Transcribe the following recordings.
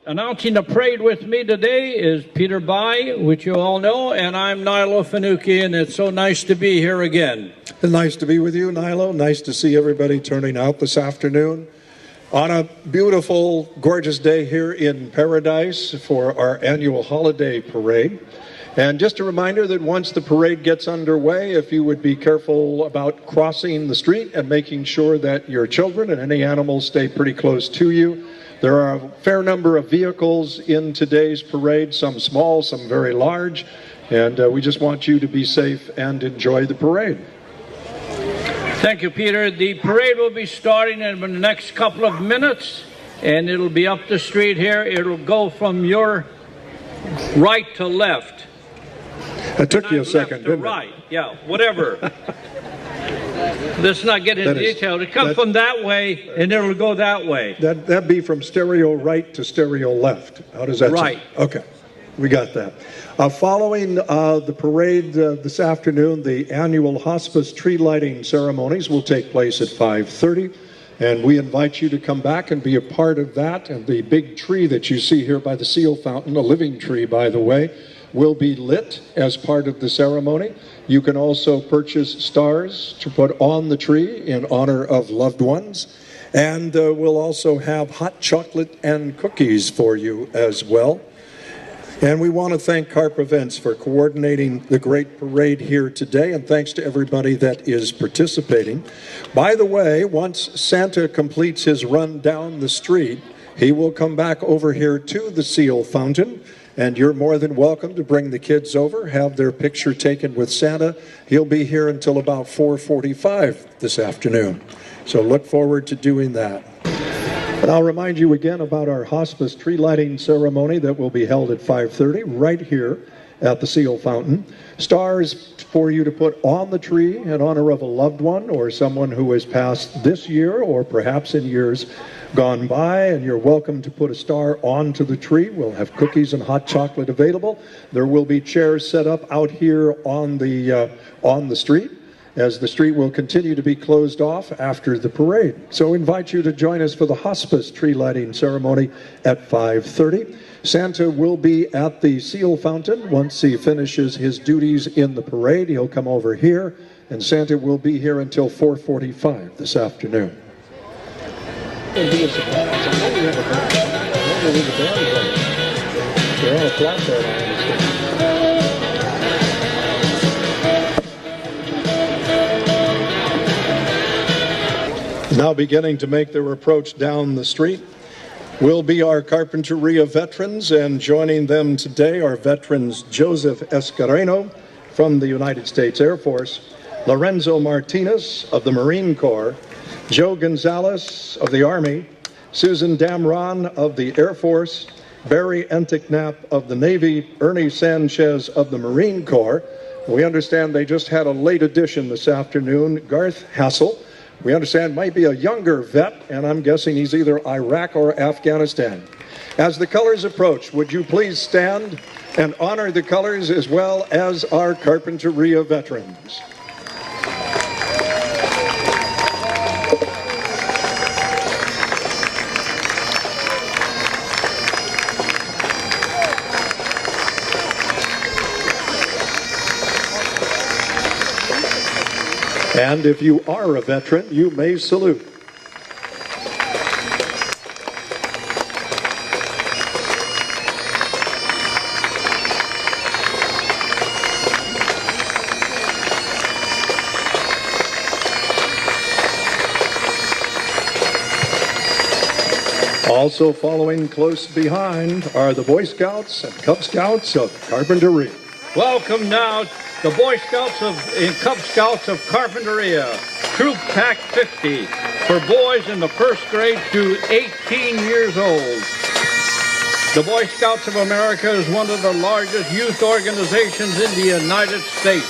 Announcing the parade with me today is Peter Bai, which you all know, and I'm Nilo Fanucchi, and it's so nice to be here again. Nice to be with you, Nilo. Nice to see everybody turning out this afternoon on a beautiful, gorgeous day here in Paradise for our annual holiday parade. And just a reminder that once the parade gets underway, if you would be careful about crossing the street and making sure that your children and any animals stay pretty close to you. There are a fair number of vehicles in today's parade, some small, some very large, and we just want you to be safe and enjoy the parade. Thank you, Peter. The parade will be starting in the next couple of minutes, and it'll be up the street here. It'll go from your right to left. It took you a second, didn't it? Right, yeah, whatever. Let's not get into detail. It comes from that way, and it'll go that way. That'd be from stereo right to stereo left. How does that right. sound? Okay, we got that. Following the parade this afternoon, the annual Hospice tree lighting ceremonies will take place at 5:30, and we invite you to come back and be a part of that. And the big tree that you see here by the seal fountain, a living tree, by the way, will be lit as part of the ceremony. You can also purchase stars to put on the tree in honor of loved ones. And we'll also have hot chocolate and cookies for you as well. And we want to thank Carp Events for coordinating the great parade here today, and thanks to everybody that is participating. By the way, once Santa completes his run down the street, he will come back over here to the seal fountain. And you're more than welcome to bring the kids over, have their picture taken with Santa. He'll be here until about 4:45 this afternoon. So look forward to doing that. And I'll remind you again about our hospice tree lighting ceremony that will be held at 5:30 right here at the seal fountain. Stars for you to put on the tree in honor of a loved one or someone who has passed this year or perhaps in years gone by, and you're welcome to put a star onto the tree. We'll have cookies and hot chocolate available. There will be chairs set up out here on the street, as the street will continue to be closed off after the parade. So invite you to join us for the hospice tree lighting ceremony at 5:30. Santa will be at the seal fountain once he finishes his duties in the parade. He'll come over here, and Santa will be here until 4:45 this afternoon. They're on a flatbed, I understand. Now beginning to make their approach down the street will be our Carpinteria veterans, and joining them today are veterans Joseph Escareno from the United States Air Force, Lorenzo Martinez of the Marine Corps, Joe Gonzalez of the Army, Susan Damron of the Air Force, Barry Enticknap of the Navy, Ernie Sanchez of the Marine Corps. We understand they just had a late addition this afternoon, Garth Hassel. We understand might be a younger vet, and I'm guessing he's either Iraq or Afghanistan. As the colors approach, would you please stand and honor the colors as well as our Carpinteria veterans. And if you are a veteran, you may salute. Also following close behind are the Boy Scouts and Cub Scouts of Carpinteria. Welcome now, the Boy Scouts and Cub Scouts of Carpinteria, Troop Pack 50, for boys in the first grade to 18 years old. The Boy Scouts of America is one of the largest youth organizations in the United States,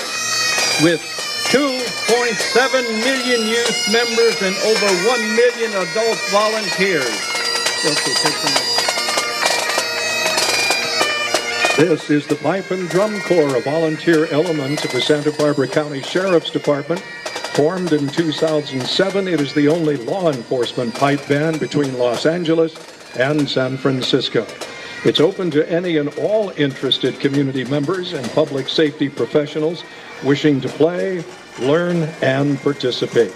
with 2.7 million youth members and over 1 million adult volunteers. This is the Pipe and Drum Corps, a volunteer element of the Santa Barbara County Sheriff's Department. Formed in 2007, it is the only law enforcement pipe band between Los Angeles and San Francisco. It's open to any and all interested community members and public safety professionals wishing to play, learn, and participate.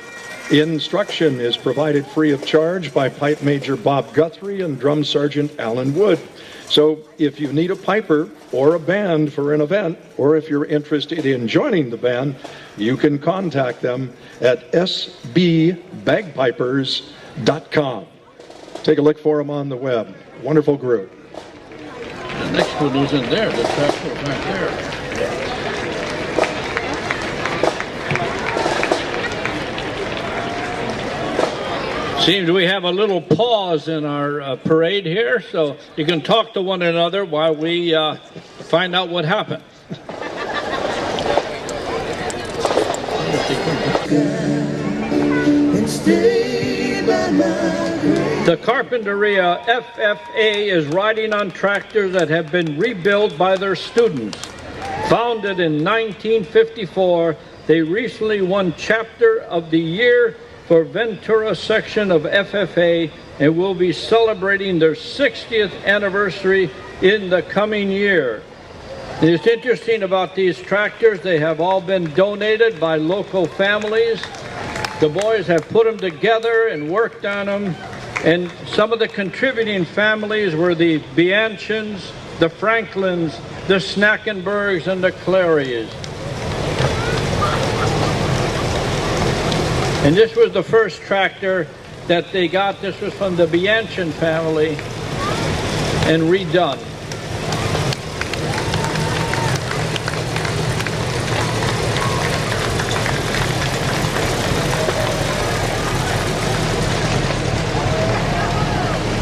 Instruction is provided free of charge by Pipe Major Bob Guthrie and Drum Sergeant Alan Wood. So if you need a piper or a band for an event, or if you're interested in joining the band, you can contact them at sbbagpipers.com. Take a look for them on the web. Wonderful group. The next one was in there. The tractor was right there. Seems we have a little pause in our parade here, so you can talk to one another while we find out what happened. The Carpinteria FFA is riding on tractors that have been rebuilt by their students. Founded in 1954, they recently won Chapter of the Year for Ventura section of FFA and will be celebrating their 60th anniversary in the coming year. It's interesting about these tractors, they have all been donated by local families. The boys have put them together and worked on them, and some of the contributing families were the Bianchins, the Franklins, the Snackenbergs, and the Clarys. And this was the first tractor that they got. This was from the Bianchin family and redone.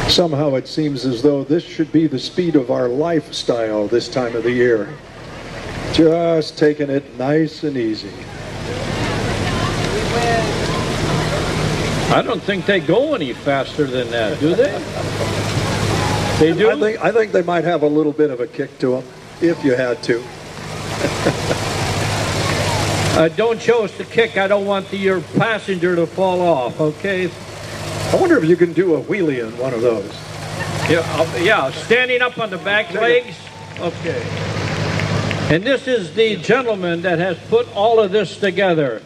Somehow it seems as though this should be the speed of our lifestyle this time of the year. Just taking it nice and easy. I don't think they go any faster than that, do they? They do? I think they might have a little bit of a kick to them, if you had to. Don't show us the kick. I don't want your passenger to fall off, okay? I wonder if you can do a wheelie in one of those. Yeah, standing up on the back legs. Okay. And this is the gentleman that has put all of this together.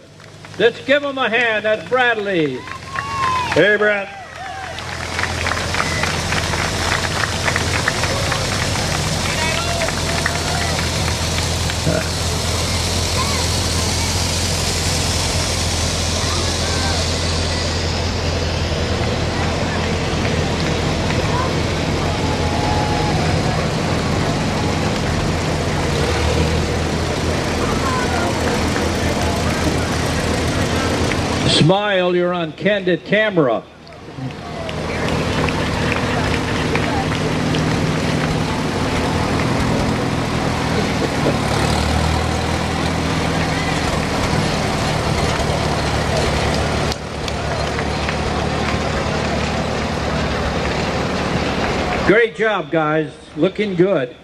Let's give him a hand. That's Bradley. Hey, Brad. Smile, you're on candid camera. Great job, guys. Looking good.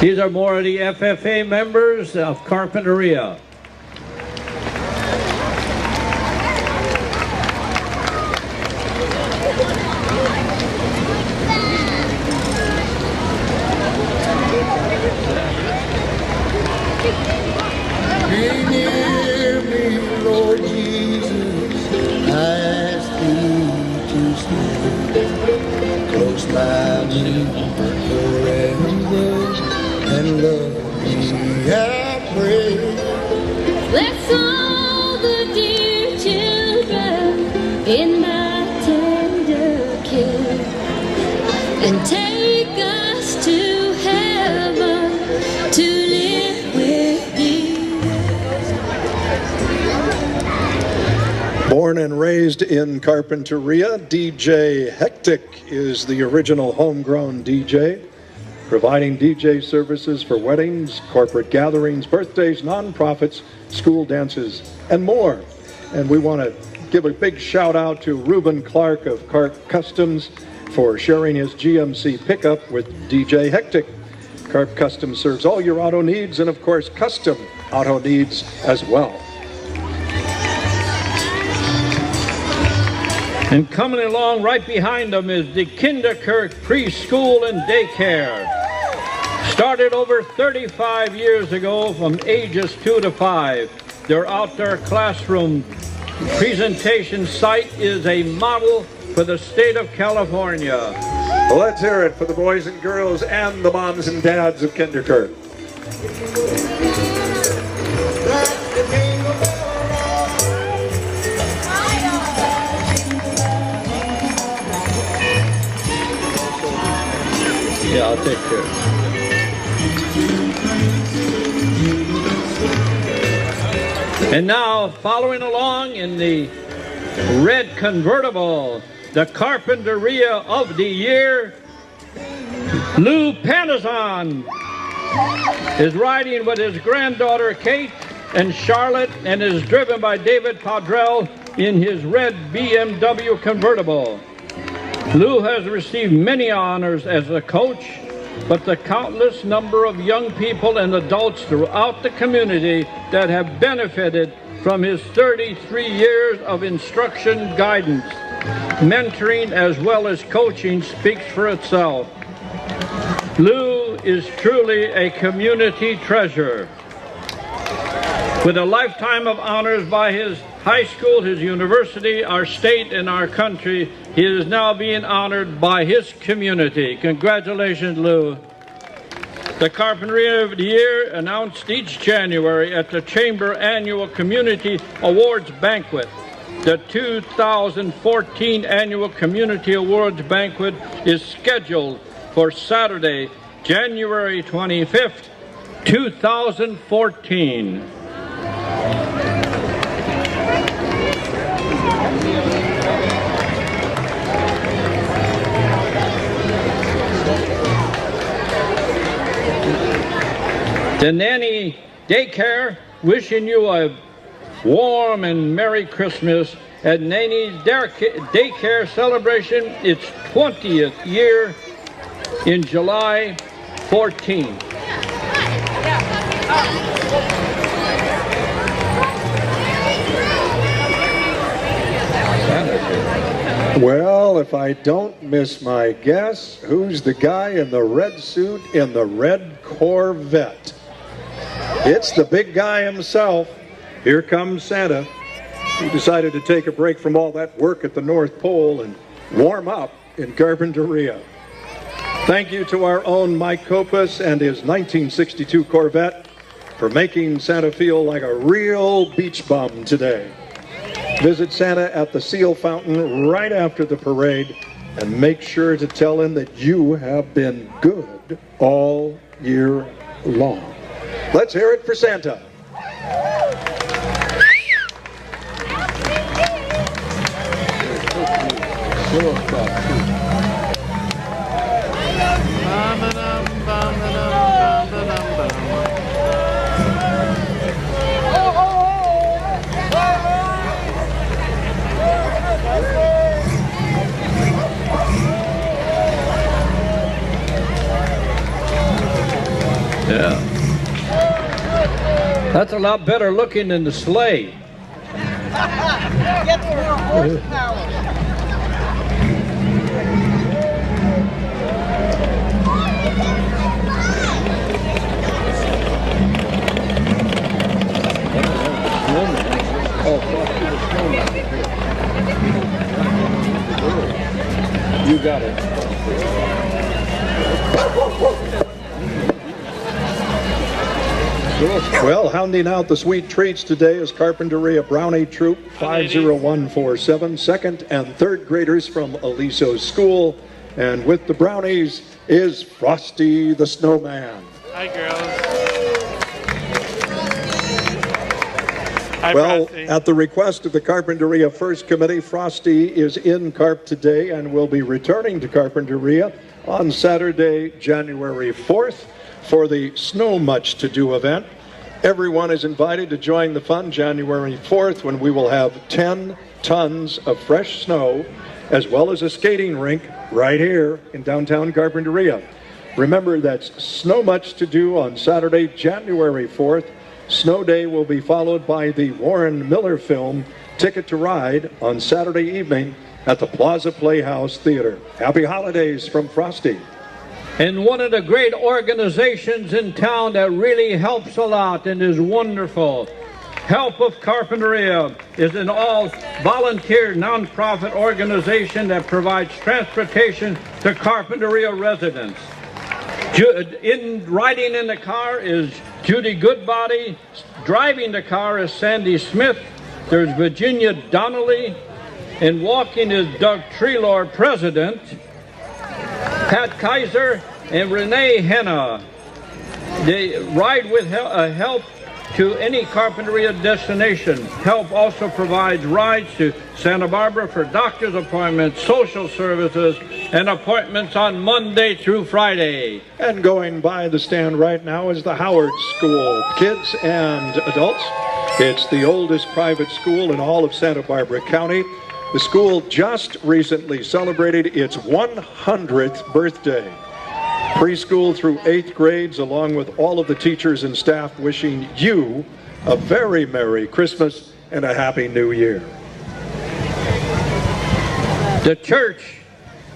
These are more of the FFA members of Carpinteria. Be near me, Lord Jesus, I ask thee to stay close by me forever and love me, I pray. Bless all the dear children in my tender care, and take us to heaven to live with thee. Born and raised in Carpinteria, DJ Hectic is the original homegrown DJ, providing DJ services for weddings, corporate gatherings, birthdays, nonprofits, school dances, and more. And we want to give a big shout out to Reuben Clark of Clark Customs for sharing his GMC pickup with DJ Hectic. Carp Custom serves all your auto needs and, of course, custom auto needs as well. And coming along right behind them is the Kinderkirk Preschool and Daycare. Started over 35 years ago from ages 2 to 5. Their outdoor classroom presentation site is a model for the state of California. Well, let's hear it for the boys and girls and the moms and dads of Kinderkirk. Yeah, I'll take care. And now, following along in the red convertible, the Carpinteria of the Year, Lou Panazon is riding with his granddaughter Kate and Charlotte and is driven by David Padrell in his red BMW convertible. Lou has received many honors as a coach, but the countless number of young people and adults throughout the community that have benefited from his 33 years of instruction, guidance, mentoring, as well as coaching speaks for itself. Lou is truly a community treasure. With a lifetime of honors by his high school, his university, our state, and our country, he is now being honored by his community. Congratulations, Lou. The Carpinteria of the Year announced each January at the Chamber Annual Community Awards Banquet. The 2014 Annual Community Awards Banquet is scheduled for Saturday, January 25th, 2014. The Nanny Daycare wishing you a warm and Merry Christmas at Nanny's Daycare celebration its 20th year in July 14. Well, if I don't miss my guess, who's the guy in the red suit in the red Corvette? It's the big guy himself. Here comes Santa. He decided to take a break from all that work at the North Pole and warm up in Carpinteria. Thank you to our own Mike Kopus and his 1962 Corvette for making Santa feel like a real beach bum today. Visit Santa at the Seal Fountain right after the parade and make sure to tell him that you have been good all year long. Let's hear it for Santa. Yeah. That's a lot better looking than the sleigh. Get more horsepower. You got it. Well, hounding out the sweet treats today is Carpinteria Brownie Troop 50147, second and third graders from Aliso School. And with the brownies is Frosty the Snowman. Hi, girls. Hi, Well, Frosty. at the request of the Carpinteria First Committee, Frosty is in Carp today and will be returning to Carpinteria on Saturday, January 4th for the Snow Much To Do event. Everyone is invited to join the fun January 4th when we will have 10 tons of fresh snow, as well as a skating rink right here in downtown Carpinteria. Remember, that's so much to do on Saturday, January 4th. Snow Day will be followed by the Warren Miller film, Ticket to Ride, on Saturday evening at the Plaza Playhouse Theater. Happy holidays from Frosty. And one of the great organizations in town that really helps a lot and is wonderful, Help of Carpinteria, is an all-volunteer nonprofit organization that provides transportation to Carpinteria residents. Riding in the car is Judy Goodbody. Driving the car is Sandy Smith. There's Virginia Donnelly. And walking is Doug Treelor, president. Pat Kaiser and Renee Henna. They ride with help to any Carpinteria destination. Help also provides rides to Santa Barbara for doctor's appointments, social services, and appointments on Monday through Friday. And going by the stand right now is the Howard School, kids and adults. It's the oldest private school in all of Santa Barbara County. The school just recently celebrated its 100th birthday. Preschool through 8th grades, along with all of the teachers and staff, wishing you a very Merry Christmas and a Happy New Year. The Church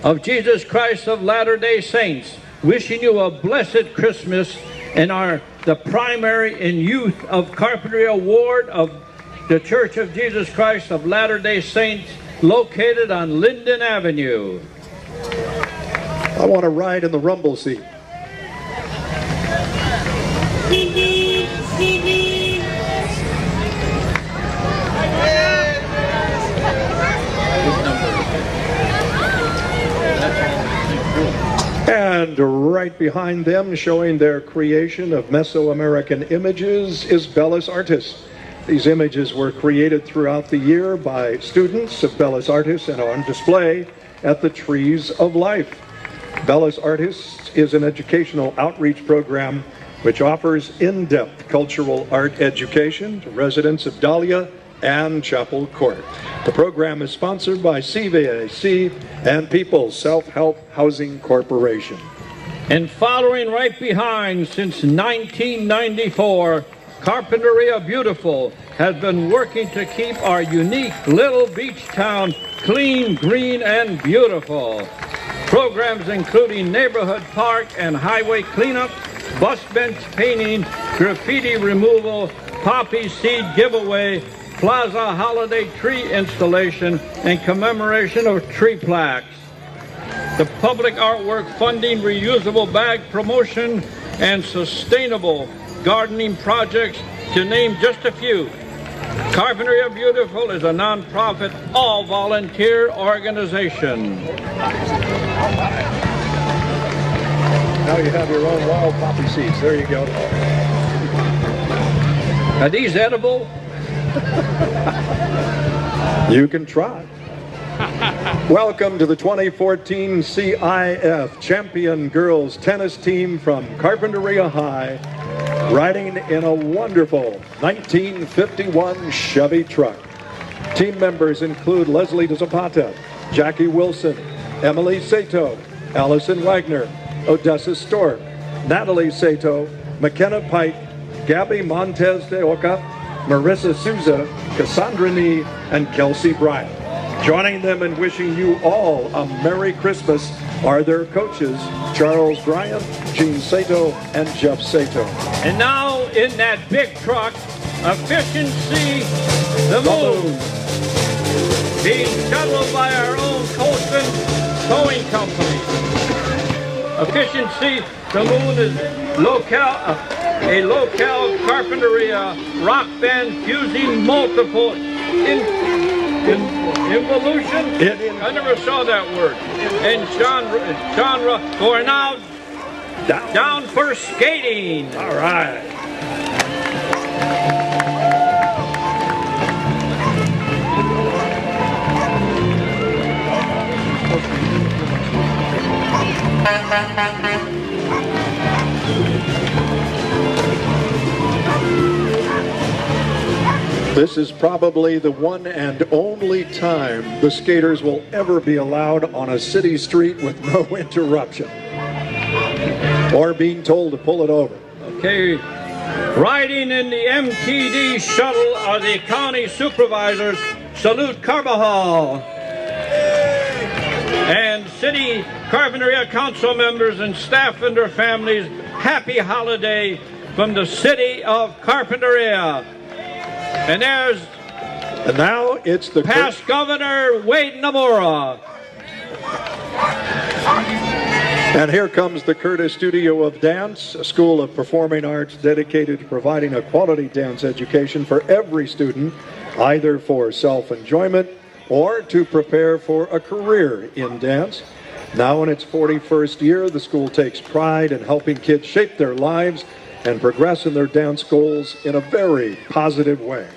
of Jesus Christ of Latter-day Saints, wishing you a blessed Christmas, and are the primary and youth of Carpinteria Ward of the Church of Jesus Christ of Latter-day Saints, located on Linden Avenue. I want to ride in the rumble seat. And right behind them, showing their creation of Mesoamerican images, is Bellis Artists. These images were created throughout the year by students of Bellis Artists and are on display at the Trees of Life. Bellis Artists is an educational outreach program which offers in-depth cultural art education to residents of Dahlia and Chapel Court. The program is sponsored by CVAC and People's Self-Help Housing Corporation. And following right behind since 1994, Carpinteria Beautiful has been working to keep our unique little beach town clean, green, and beautiful. Programs including neighborhood park and highway cleanup, bus bench painting, graffiti removal, poppy seed giveaway, plaza holiday tree installation, and commemoration of tree plaques. The public artwork funding, reusable bag promotion, and sustainable gardening projects, to name just a few. Carpinteria Beautiful is a nonprofit, all-volunteer organization. Now you have your own wild poppy seeds. There you go. Are these edible? You can try. Welcome to the 2014 CIF Champion Girls Tennis Team from Carpinteria High, riding in a wonderful 1951 Chevy truck. Team members include Leslie De Zapata, Jackie Wilson, Emily Sato, Allison Wagner, Odessa Stork, Natalie Sato, McKenna Pike, Gabby Montez de Oca, Marissa Souza, Cassandra Nee, and Kelsey Bryant. Joining them and wishing you all a Merry Christmas are their coaches, Charles Bryant, Gene Sato, and Jeff Sato. And now in that big truck, Efficiency the Moon, being shuttled by our own Colson Towing Company. Efficiency the Moon is a locale Carpinteria rock band fusing multiple evolution. I never saw that word. And genre. So we're now down for skating. All right. This is probably the one and only time the skaters will ever be allowed on a city street with no interruption or being told to pull it over. Okay, riding in the MTD shuttle are the county supervisors. Salute Carbajal. And city Carpinteria council members and staff and their families, happy holiday from the city of Carpinteria. And now it's the past Governor Wade Namora. And here comes the Curtis Studio of Dance, a school of performing arts dedicated to providing a quality dance education for every student, either for self-enjoyment or to prepare for a career in dance. Now in its 41st year, the school takes pride in helping kids shape their lives and progress in their dance goals in a very positive way.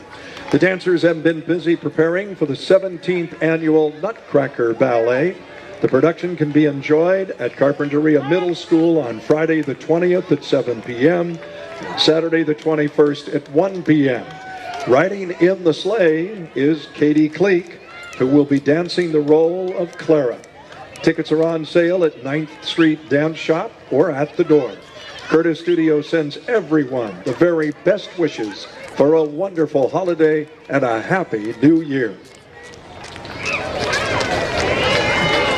The dancers have been busy preparing for the 17th annual Nutcracker Ballet. The production can be enjoyed at Carpinteria Middle School on Friday the 20th at 7 p.m., Saturday the 21st at 1 p.m. Riding in the sleigh is Katie Cleek, who will be dancing the role of Clara. Tickets are on sale at 9th Street Dance Shop or at the door. Curtis Studio sends everyone the very best wishes for a wonderful holiday and a happy new year.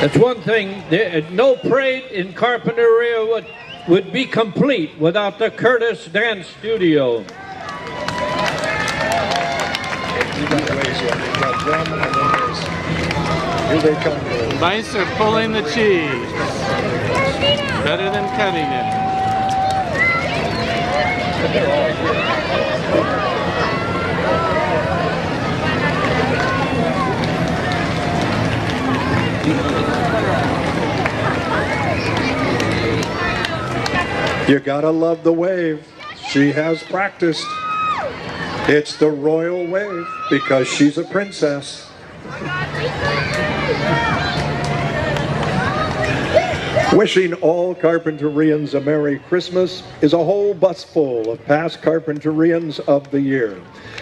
That's one thing, no parade in Carpinteria would be complete without the Curtis Dance Studio. Here they come. Mice are pulling the cheese. Better than cutting it. You gotta love the wave. She has practiced. It's the royal wave because she's a princess. Wishing all Carpinterians a Merry Christmas is a whole bus full of past Carpinterians of the year.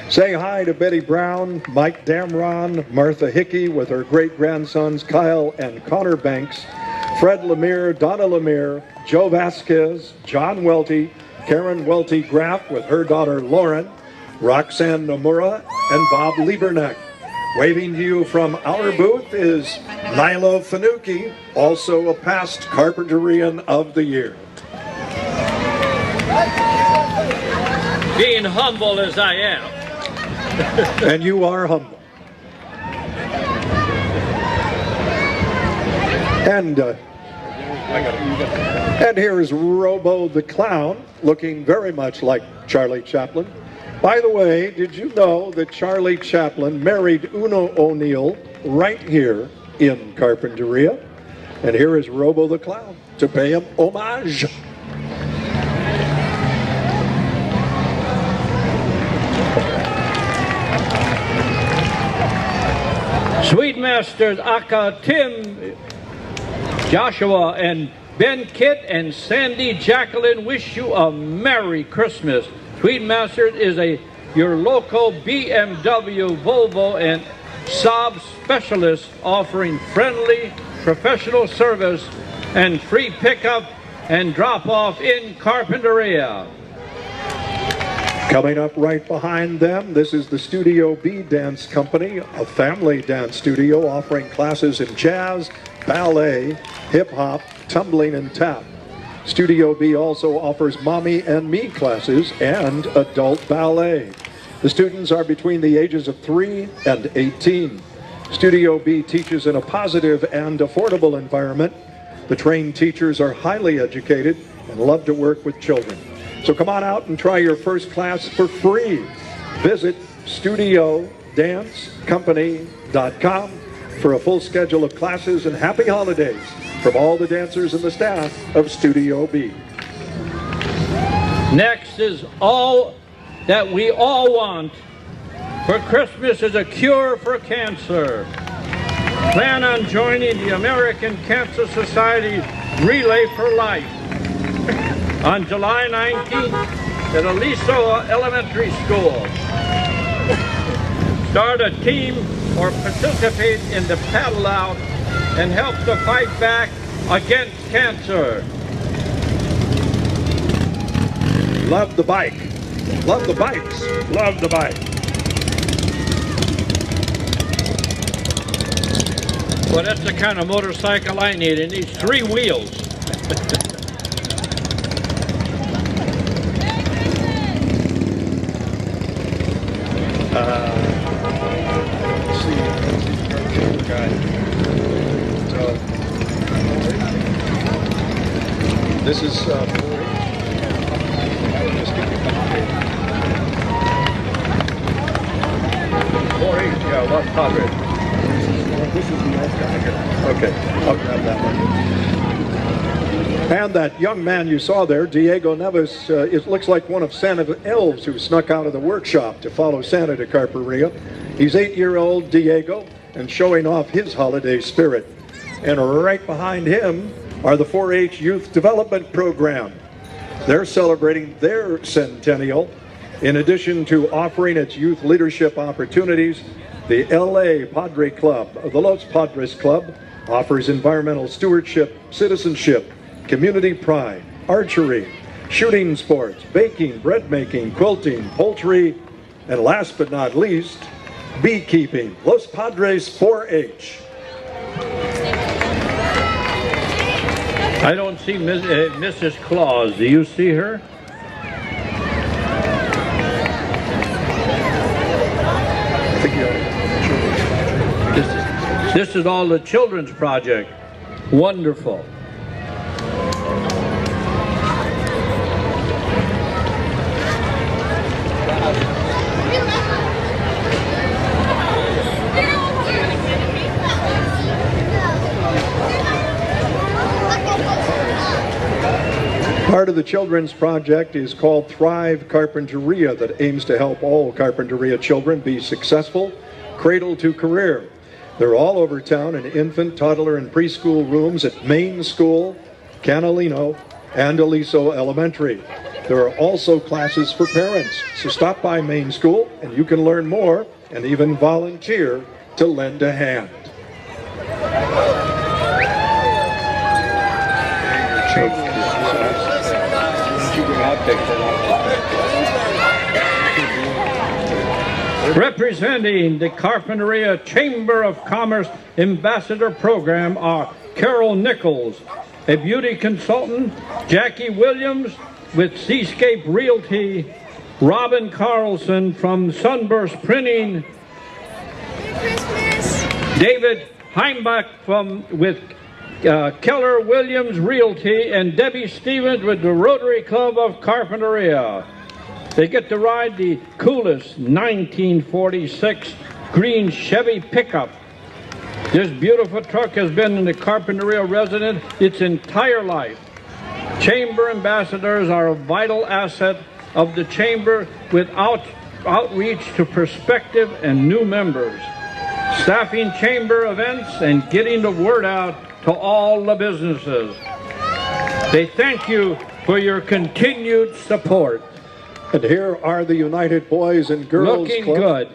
Say hi to Betty Brown, Mike Damron, Martha Hickey with her great-grandsons Kyle and Connor Banks, Fred Lemire, Donna Lemire, Joe Vasquez, John Welty, Karen Welty Graff with her daughter Lauren, Roxanne Nomura, and Bob Lieberneck. Waving to you from our booth is Nilo Fanucci, also a past Carpinterian of the Year. Being humble as I am. And you are humble. And here is Robo the Clown, looking very much like Charlie Chaplin. By the way, did you know that Charlie Chaplin married Una O'Neill right here in Carpinteria? And here is Robo the Clown to pay him homage. Sweet Masters Aka, Tim, Joshua, and Ben Kit and Sandy Jacqueline wish you a Merry Christmas. Sweet Masters is your local BMW, Volvo, and Saab specialist offering friendly professional service and free pickup and drop-off in Carpinteria. Coming up right behind them, this is the Studio B Dance Company, a family dance studio offering classes in jazz, ballet, hip-hop, tumbling, and tap. Studio B also offers Mommy and Me classes and adult ballet. The students are between the ages of 3 and 18. Studio B teaches in a positive and affordable environment. The trained teachers are highly educated and love to work with children. So come on out and try your first class for free. Visit studiodancecompany.com for a full schedule of classes, and happy holidays from all the dancers and the staff of Studio B. Next is all that we all want for Christmas is a cure for cancer. Plan on joining the American Cancer Society Relay for Life on July 19th at Aliso Elementary School. Start a team or participate in the paddle out and help to fight back against cancer. Love the bike. Love the bikes. Love the bike. Well, that's the kind of motorcycle I need. It needs 3 wheels. Let's see. This is 4-H, yeah, Los Padres. This is the nice guy here. Okay, I'll grab that one. And that young man you saw there, Diego Neves, it looks like one of Santa's elves who snuck out of the workshop to follow Santa to Carpinteria. He's 8-year-old Diego and showing off his holiday spirit. And right behind him are the 4-H Youth Development Program. They're celebrating their centennial. In addition to offering its youth leadership opportunities, the LA Padre Club, the Los Padres Club, offers environmental stewardship, citizenship, community pride, archery, shooting sports, baking, bread making, quilting, poultry, and last but not least, beekeeping. Los Padres 4-H. I don't see Mrs. Claus. Do you see her? This is all the children's project. Wonderful. Part of the children's project is called Thrive Carpinteria, that aims to help all Carpinteria children be successful, cradle to career. They're all over town in infant, toddler, and preschool rooms at Main School, Canalino, and Aliso Elementary. There are also classes for parents, so stop by Main School and you can learn more and even volunteer to lend a hand. Representing the Carpinteria Chamber of Commerce Ambassador Program are Carol Nichols, a beauty consultant, Jackie Williams with Seascape Realty, Robin Carlson from Sunburst Printing, David Heimbach with Keller Williams Realty, and Debbie Stevens with the Rotary Club of Carpinteria. They get to ride the coolest 1946 green Chevy pickup. This beautiful truck has been in the Carpinteria resident its entire life. Chamber ambassadors are a vital asset of the Chamber with outreach to prospective and new members, staffing Chamber events, and getting the word out to all the businesses. They thank you for your continued support. And here are the United Boys and Girls Looking Club. good.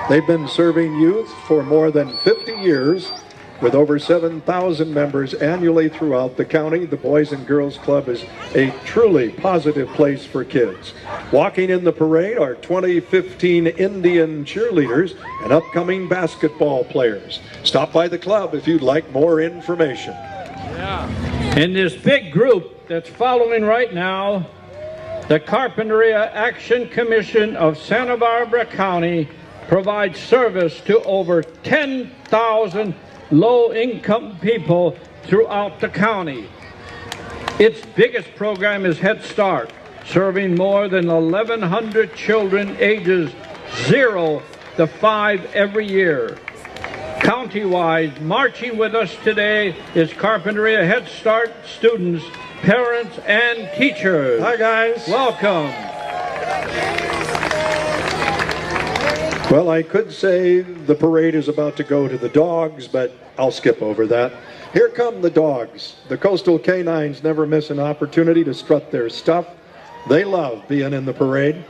They've been serving youth for more than 50 years with over 7,000 members annually throughout the county. The Boys and Girls Club is a truly positive place for kids. Walking in the parade are 2015 Indian cheerleaders and upcoming basketball players. Stop by the club if you'd like more information. In this big group that's following right now, the Carpinteria Action Commission of Santa Barbara County provides service to over 10,000 low-income people throughout the county. Its biggest program is Head Start, serving more than 1,100 children ages 0 to 5 every year. Countywide, marching with us today is Carpinteria Head Start students, parents, and teachers. Hi, guys. Welcome. Well, I could say the parade is about to go to the dogs, but I'll skip over that. Here come the dogs. The coastal canines never miss an opportunity to strut their stuff. They love being in the parade.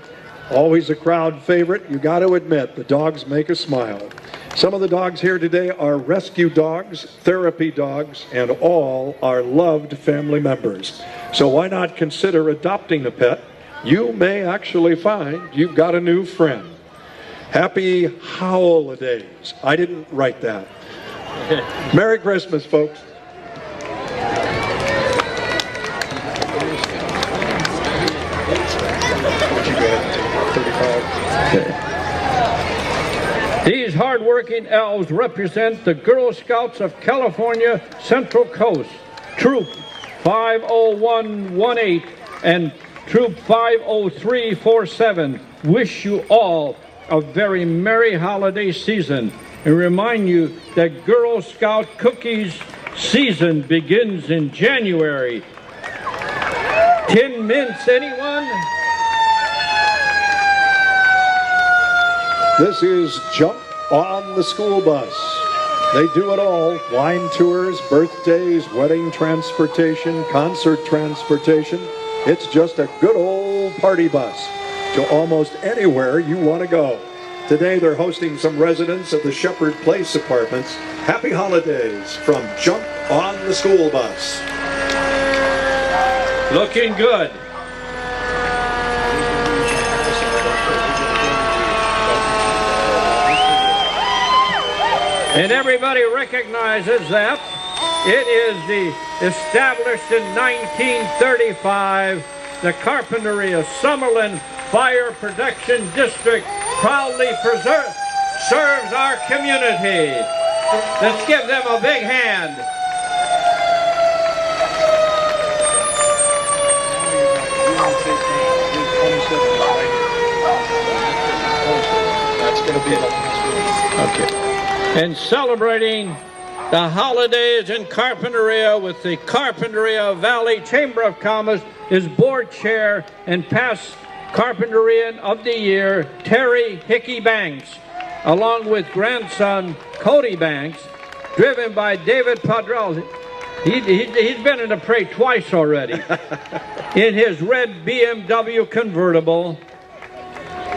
Always a crowd favorite. You got to admit, the dogs make a smile. Some of the dogs here today are rescue dogs, therapy dogs, and all are loved family members. So why not consider adopting a pet? You may actually find you've got a new friend. Happy holidays. I didn't write that. Merry Christmas, folks. These hard-working elves represent the Girl Scouts of California Central Coast, Troop 50118 and Troop 50347 wish you all a very merry holiday season and remind you that Girl Scout cookies season begins in January. Tin Mints, anyone? This is Jump on the School Bus. They do it all. Wine tours, birthdays, wedding transportation, concert transportation. It's just a good old party bus to almost anywhere you want to go. Today they're hosting some residents of the Shepherd Place Apartments. Happy holidays from Jump on the School Bus. Looking good. And everybody recognizes that it is established in 1935, the Carpinteria Summerlin Fire Protection District proudly serves our community. Let's give them a big hand. That's going to be the last one. Okay. And celebrating the holidays in Carpinteria with the Carpinteria Valley Chamber of Commerce is board chair and past Carpinterian of the Year, Terry Hickey Banks, along with grandson Cody Banks, driven by David Padrell. He's been in the parade twice already, in his red BMW convertible.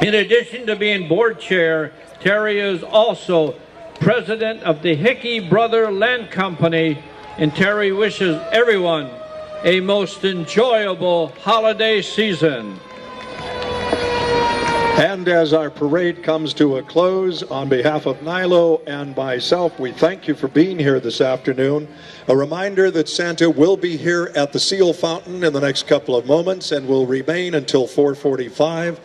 In addition to being board chair, Terry is also president of the Hickey Brother Land Company, and Terry wishes everyone a most enjoyable holiday season. And as our parade comes to a close, on behalf of Nilo and myself, we thank you for being here this afternoon. A reminder that Santa will be here at the Seal Fountain in the next couple of moments and will remain until 4:45.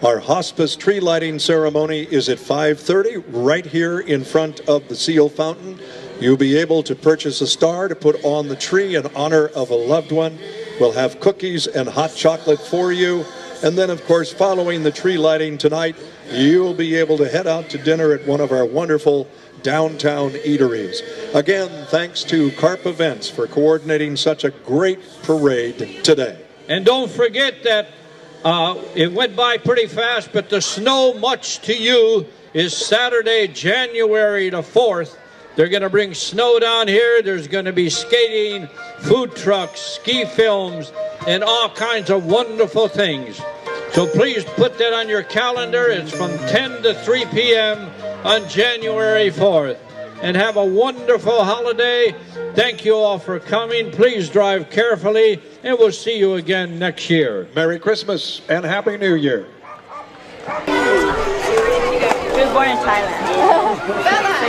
Our hospice tree lighting ceremony is at 5:30 right here in front of the Seal Fountain. You'll be able to purchase a star to put on the tree in honor of a loved one. We'll have cookies and hot chocolate for you. And then, of course, following the tree lighting tonight, you'll be able to head out to dinner at one of our wonderful downtown eateries. Again, thanks to Carp Events for coordinating such a great parade today. And don't forget that it went by pretty fast, but the Snow Much to You is Saturday, January the 4th. They're going to bring snow down here. There's going to be skating, food trucks, ski films, and all kinds of wonderful things. So please put that on your calendar. It's from 10 to 3 p.m. on January 4th. And have a wonderful holiday. Thank you all for coming. Please drive carefully, and we'll see you again next year. Merry Christmas and Happy New Year. She was born in Thailand.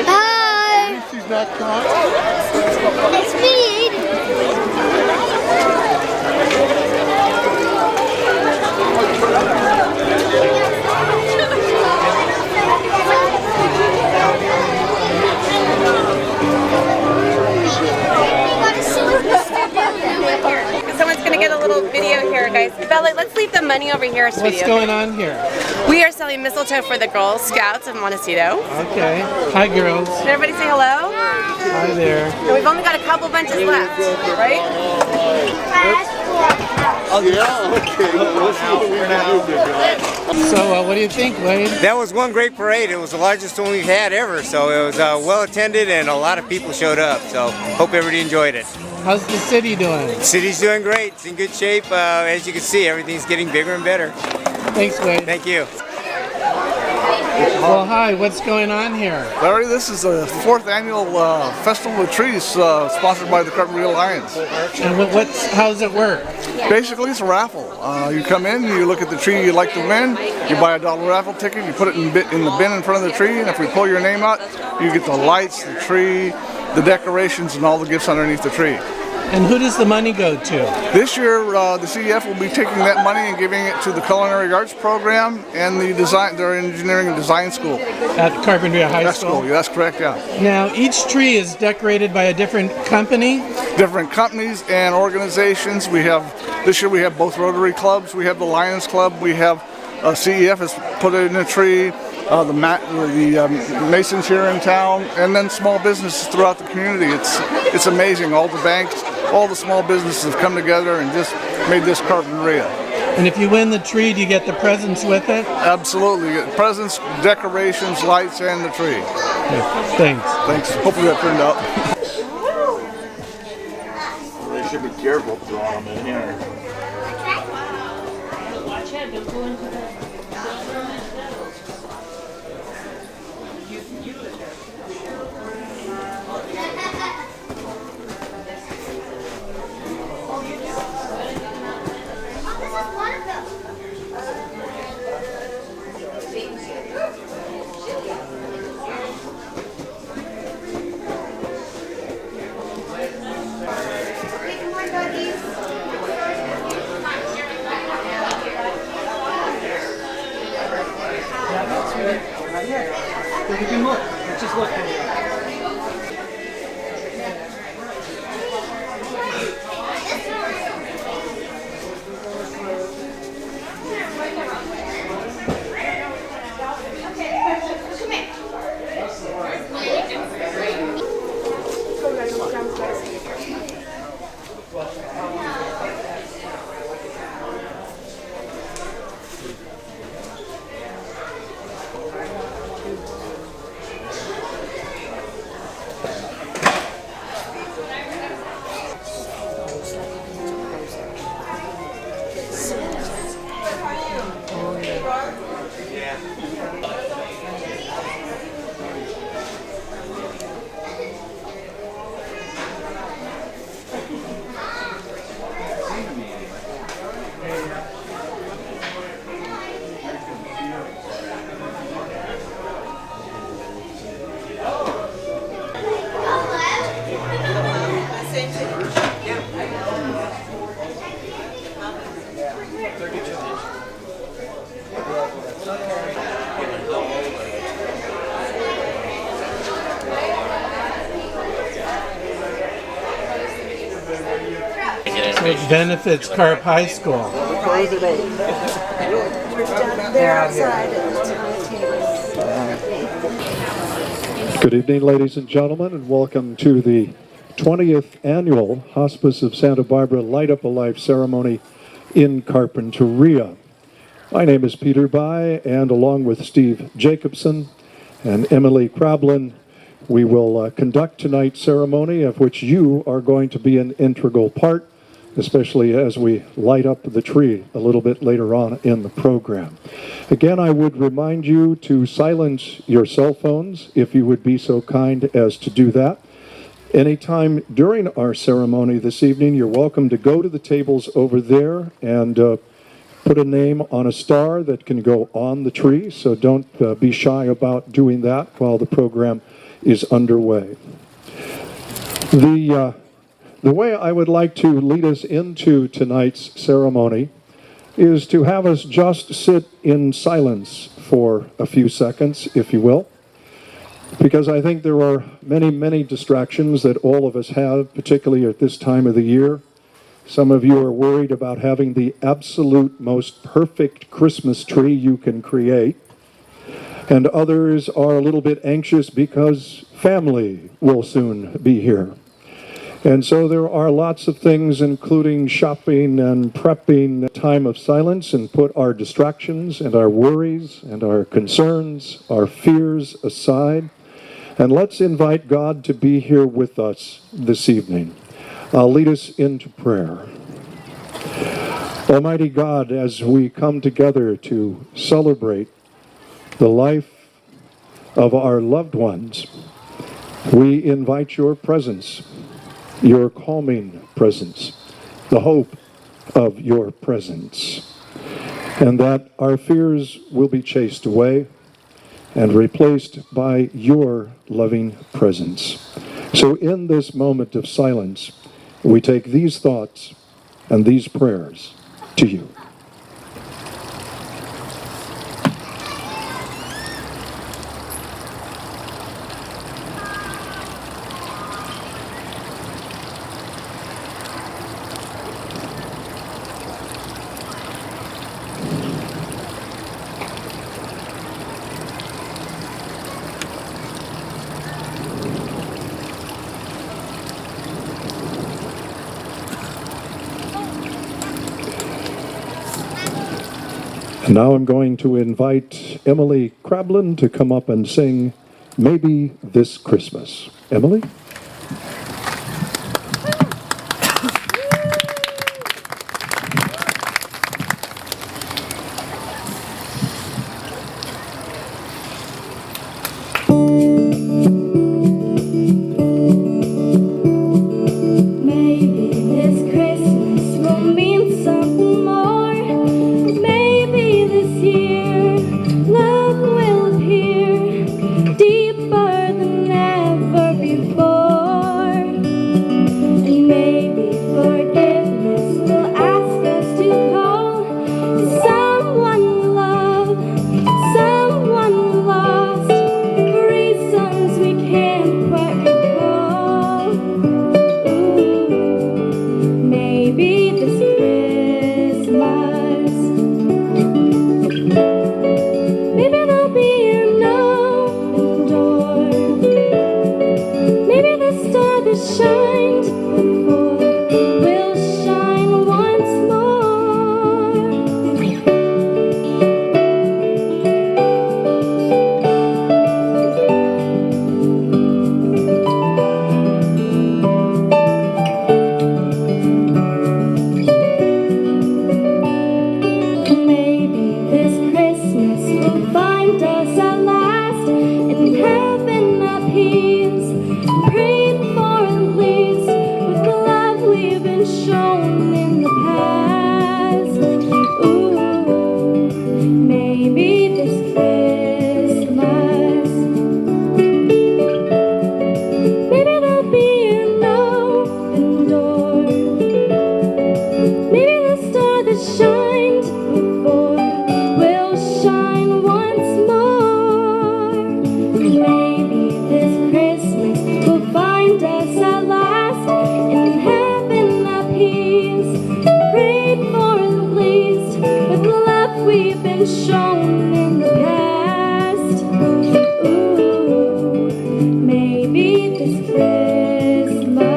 Hi! She's not caught. It's me. Someone's gonna get a little video here, guys. Bella, let's leave the money over here. What's going on here? We are selling mistletoe for the Girl Scouts of Montecito. Okay. Hi, girls. Can everybody say hello? Hi there. And we've only got a couple bunches left, right? Oh, yeah, okay. We'll see what we can do. So, what do you think, Wade? That was one great parade. It was the largest one we've had ever, so it was well attended and a lot of people showed up. So hope everybody enjoyed it. How's the city doing? The city's doing great. It's in good shape. As you can see, everything's getting bigger and better. Thanks, Wade. Thank you. Well, hi, what's going on here? Larry, this is the 4th annual Festival of Trees sponsored by the Carpinteria Lions. And how does it work? Basically, it's a raffle. You come in, you look at the tree you'd like to win, you buy a $1 raffle ticket, you put it in the bin in front of the tree, and if we pull your name out, you get the lights, the tree, the decorations, and all the gifts underneath the tree. And who does the money go to? This year, the CEF will be taking that money and giving it to the Culinary Arts Program and their Engineering and Design School. At Carpinteria High School? Yeah, that's correct, yeah. Now, each tree is decorated by a different company? Different companies and organizations. This year we have both Rotary clubs, we have the Lions Club, we have CEF has put it in a tree, the Masons here in town, and then small businesses throughout the community. It's amazing. All the banks, all the small businesses have come together and just made this Carpinteria. And if you win the tree, do you get the presents with it? Absolutely. You get presents, decorations, lights, and the tree. Okay. Thanks. Thanks. Hopefully that turned out. They should be careful throwing them in here. Which benefits Carp High School. Good evening, ladies and gentlemen, and welcome to the 20th Annual Hospice of Santa Barbara Light Up a Life ceremony in Carpinteria. My name is Peter By, and along with Steve Jacobson and Emily Krablin, we will conduct tonight's ceremony, of which you are going to be an integral part, especially as we light up the tree a little bit later on in the program. Again, I would remind you to silence your cell phones if you would be so kind as to do that. Anytime during our ceremony this evening, you're welcome to go to the tables over there and put a name on a star that can go on the tree, so don't be shy about doing that while the program is underway. The way I would like to lead us into tonight's ceremony is to have us just sit in silence for a few seconds, if you will, because I think there are many, many distractions that all of us have, particularly at this time of the year. Some of you are worried about having the absolute most perfect Christmas tree you can create, and others are a little bit anxious because family will soon be here. And so there are lots of things, including shopping and prepping, a time of silence, and put our distractions and our worries and our concerns, our fears aside. And let's invite God to be here with us this evening. I'll lead us into prayer. Almighty God, as we come together to celebrate the life of our loved ones, we invite your presence, your calming presence, the hope of your presence, and that our fears will be chased away and replaced by your loving presence. So in this moment of silence, we take these thoughts and these prayers to you. And now I'm going to invite Emily Crablin to come up and sing Maybe This Christmas. Emily? Maybe this Christmas will mean something more. Maybe this year love will appear deeper than ever before. And maybe forgiveness will ask us to call someone we love, someone we lost, for reasons we can't quite recall. Maybe this Christmas, maybe there'll be an open door. Maybe the star that shined before will shine once more. Maybe this Christmas will find us at last in heaven at peace, prayed for at least with the love we've been shown in the past. Ooh, maybe this Christmas, maybe there'll be an open door. Maybe the star that shined before will shine once more. Maybe this Christmas will find us at last in heaven at peace, prayed for at least with the love we've been shown in the past. Ooh, maybe this Christmas.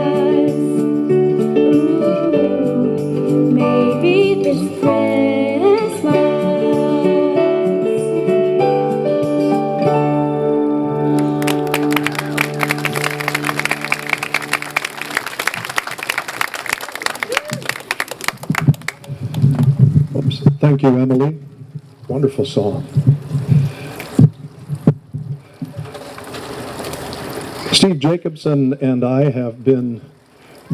Ooh, maybe this Christmas. Oops. Thank you, Emily. Wonderful song. Steve Jacobson and I have been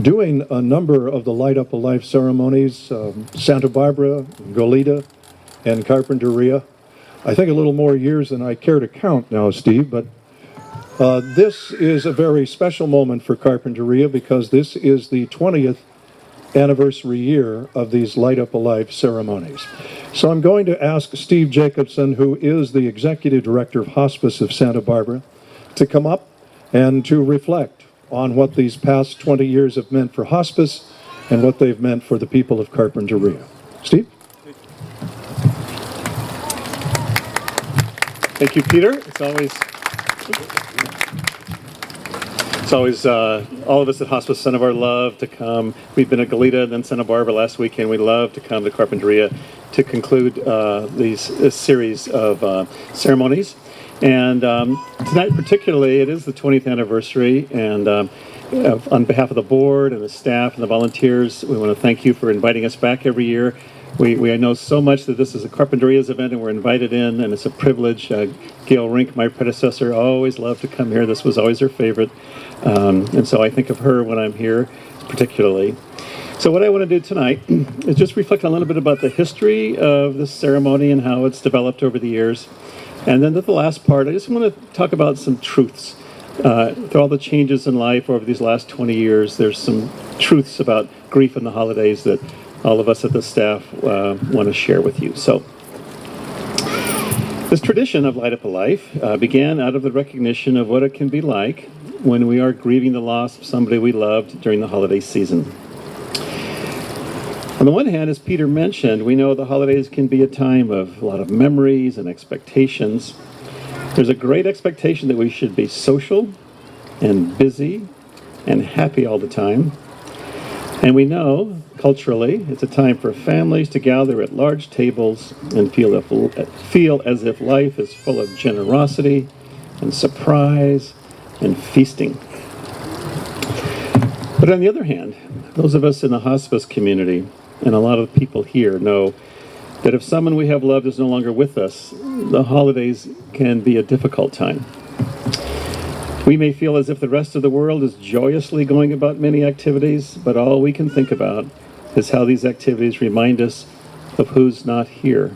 doing a number of the Light Up a Life ceremonies, Santa Barbara, Goleta, and Carpinteria. I think a little more years than I care to count now, Steve, but this is a very special moment for Carpinteria because this is the 20th anniversary year of these Light Up a Life ceremonies. So I'm going to ask Steve Jacobson, who is the Executive Director of Hospice of Santa Barbara, to come up and to reflect on what these past 20 years have meant for hospice and what they've meant for the people of Carpinteria. Steve? Thank you, Peter. It's always all of us at Hospice Santa Barbara love to come. We've been at Goleta and then Santa Barbara last weekend. We love to come to Carpinteria to conclude this series of ceremonies. And tonight particularly, it is the 20th anniversary, and on behalf of the board and the staff and the volunteers, we want to thank you for inviting us back every year. We know so much that this is a Carpinteria's event, and we're invited in, and it's a privilege. Gail Rink, my predecessor, always loved to come here. This was always her favorite. And so I think of her when I'm here, particularly. So what I want to do tonight is just reflect a little bit about the history of this ceremony and how it's developed over the years. And then at the last part, I just want to talk about some truths. Through all the changes in life over these last 20 years, there's some truths about grief and the holidays that all of us at the staff want to share with you. So, this tradition of Light Up a Life began out of the recognition of what it can be like when we are grieving the loss of somebody we loved during the holiday season. On the one hand, as Peter mentioned, we know the holidays can be a time of a lot of memories and expectations. There's a great expectation that we should be social and busy and happy all the time. And we know, culturally, it's a time for families to gather at large tables and feel as if life is full of generosity and surprise and feasting. But on the other hand, those of us in the hospice community, and a lot of people here know that if someone we have loved is no longer with us, the holidays can be a difficult time. We may feel as if the rest of the world is joyously going about many activities, but all we can think about is how these activities remind us of who's not here.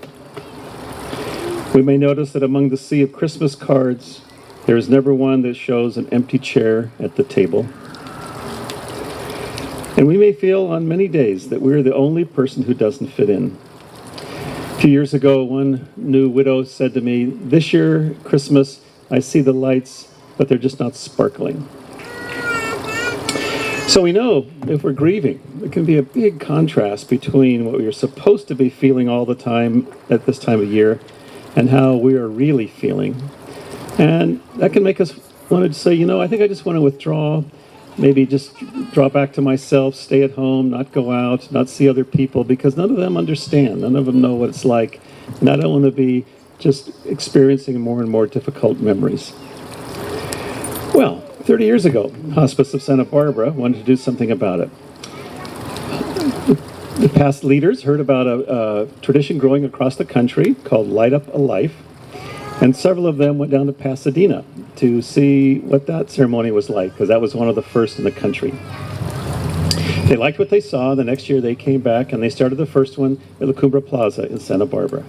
We may notice that among the sea of Christmas cards, there is never one that shows an empty chair at the table. And we may feel on many days that we're the only person who doesn't fit in. A few years ago, one new widow said to me, "This year, Christmas, I see the lights, but they're just not sparkling." So we know if we're grieving, there can be a big contrast between what we are supposed to be feeling all the time at this time of year and how we are really feeling. And that can make us want to say, I think I just want to withdraw, maybe just draw back to myself, stay at home, not go out, not see other people, because none of them understand. None of them know what it's like. And I don't want to be just experiencing more and more difficult memories. Well, 30 years ago, Hospice of Santa Barbara wanted to do something about it. The past leaders heard about a tradition growing across the country called Light Up a Life, and several of them went down to Pasadena to see what that ceremony was like, because that was one of the first in the country. They liked what they saw. The next year they came back and they started the first one at La Cumbre Plaza in Santa Barbara.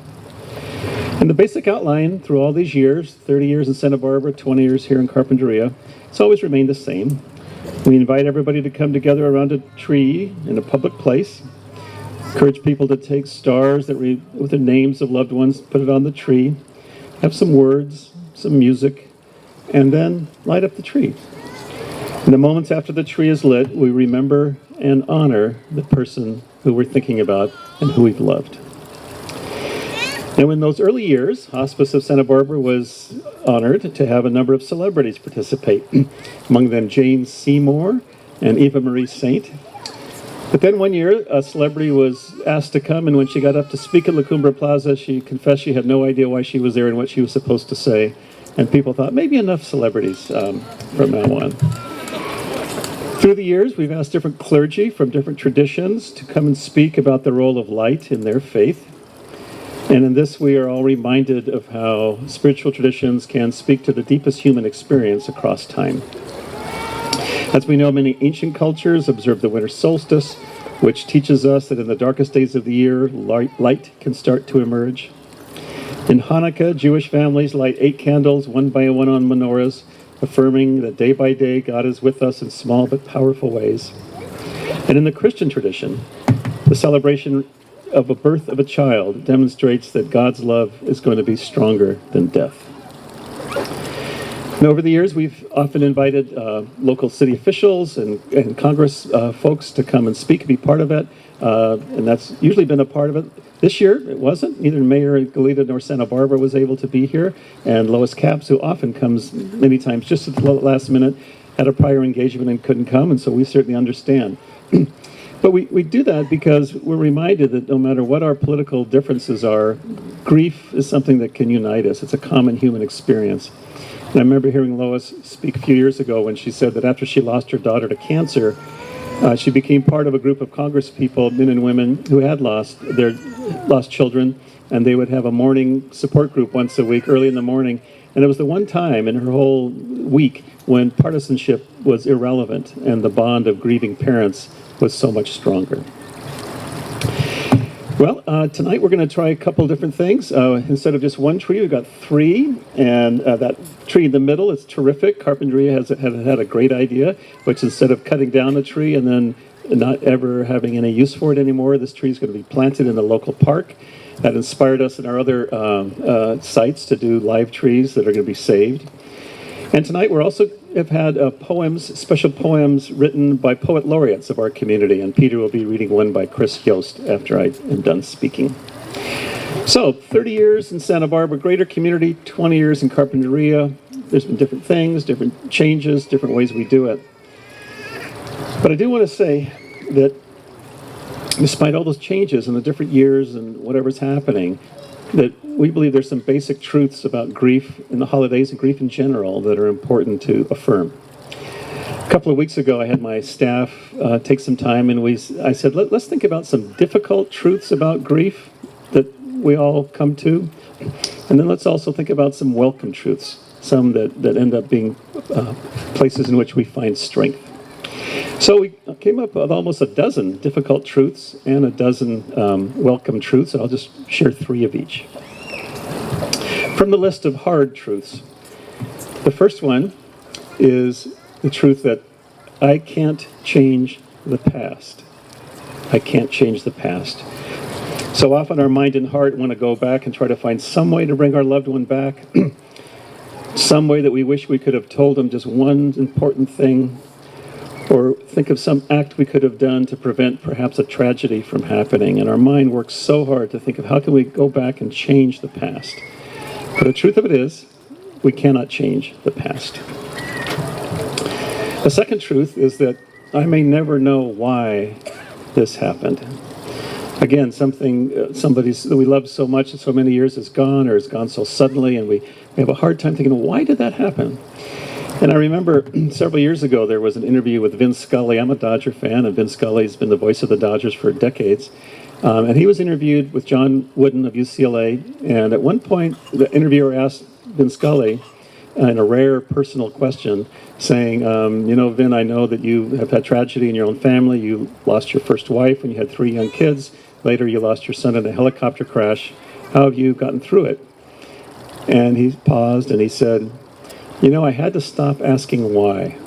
And the basic outline through all these years, 30 years in Santa Barbara, 20 years here in Carpinteria, it's always remained the same. We invite everybody to come together around a tree in a public place, encourage people to take stars that read with the names of loved ones, put it on the tree, have some words, some music, and then light up the tree. In the moments after the tree is lit, we remember and honor the person who we're thinking about and who we've loved. Now, in those early years, Hospice of Santa Barbara was honored to have a number of celebrities participate, among them Jane Seymour and Eva Marie Saint. But then one year, a celebrity was asked to come, and when she got up to speak at La Cumbre Plaza, she confessed she had no idea why she was there and what she was supposed to say. And people thought, maybe enough celebrities from now on. Through the years, we've asked different clergy from different traditions to come and speak about the role of light in their faith. And in this, we are all reminded of how spiritual traditions can speak to the deepest human experience across time. As we know, many ancient cultures observe the winter solstice, which teaches us that in the darkest days of the year, light can start to emerge. In Hanukkah, Jewish families light 8 candles, one by one on menorahs, affirming that day by day God is with us in small but powerful ways. And in the Christian tradition, the celebration of a birth of a child demonstrates that God's love is going to be stronger than death. And over the years, we've often invited local city officials and Congress folks to come and speak and be part of it. And that's usually been a part of it. This year, it wasn't. Neither Mayor Goleta nor Santa Barbara was able to be here. And Lois Capps, who often comes many times just at the last minute, had a prior engagement and couldn't come. And so we certainly understand. But we do that because we're reminded that no matter what our political differences are, grief is something that can unite us. It's a common human experience. And I remember hearing Lois speak a few years ago when she said that after she lost her daughter to cancer, She became part of a group of Congress people, men and women, who had lost children, and they would have a morning support group once a week, early in the morning. And it was the one time in her whole week when partisanship was irrelevant and the bond of grieving parents was so much stronger. Well, tonight we're going to try a couple different things. Instead of just one tree, we've got three, and that tree in the middle is terrific. Carpinteria has had a great idea, which instead of cutting down the tree and then not ever having any use for it anymore, this tree is going to be planted in the local park. That inspired us in our other sites to do live trees that are going to be saved. And tonight we're also have had special poems written by poet laureates of our community, and Peter will be reading one by Chris Yost after I am done speaking. So, 30 years in Santa Barbara greater community, 20 years in Carpinteria. There's been different things, different changes, different ways we do it. But I do want to say that despite all those changes and the different years and whatever's happening, that we believe there's some basic truths about grief in the holidays and grief in general that are important to affirm. A couple of weeks ago, I had my staff take some time, and I said, let's think about some difficult truths about grief that we all come to, and then let's also think about some welcome truths, some that end up being places in which we find strength. So we came up with almost a dozen difficult truths and a dozen welcome truths. I'll just share three of each. From the list of hard truths, the first one is the truth that I can't change the past. I can't change the past. So often our mind and heart want to go back and try to find some way to bring our loved one back, some way that we wish we could have told them just one important thing, or think of some act we could have done to prevent perhaps a tragedy from happening. And our mind works so hard to think of how can we go back and change the past. But the truth of it is, we cannot change the past. The second truth is that I may never know why this happened. Again, somebody that we love so much and so many years is gone, or has gone so suddenly, and we have a hard time thinking, why did that happen? And I remember several years ago, there was an interview with Vin Scully. I'm a Dodger fan, and Vin Scully's been the voice of the Dodgers for decades. And he was interviewed with John Wooden of UCLA. And at one point, the interviewer asked Vin Scully, in a rare personal question, saying, Vin, I know that you have had tragedy in your own family. You lost your first wife when you had 3 young kids. Later, you lost your son in a helicopter crash. How have you gotten through it? And he paused and he said, I had to stop asking why.